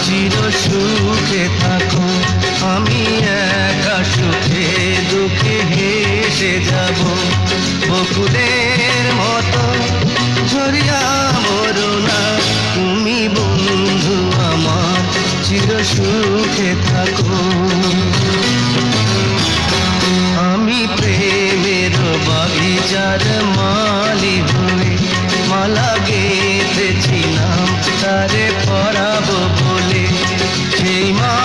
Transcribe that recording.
চির সুখে থাকো। আমি একা সুখে দুঃখে হেসে যাব, বকুলের মতো ঝরিয়া মরো না। তুমি বন্ধু আমার চির সুখে থাকো। আমি প্রেমের বাগিচার মালি হয়ে মালা গেঁথেছিলাম তারে পরাবো বলে, সেই মা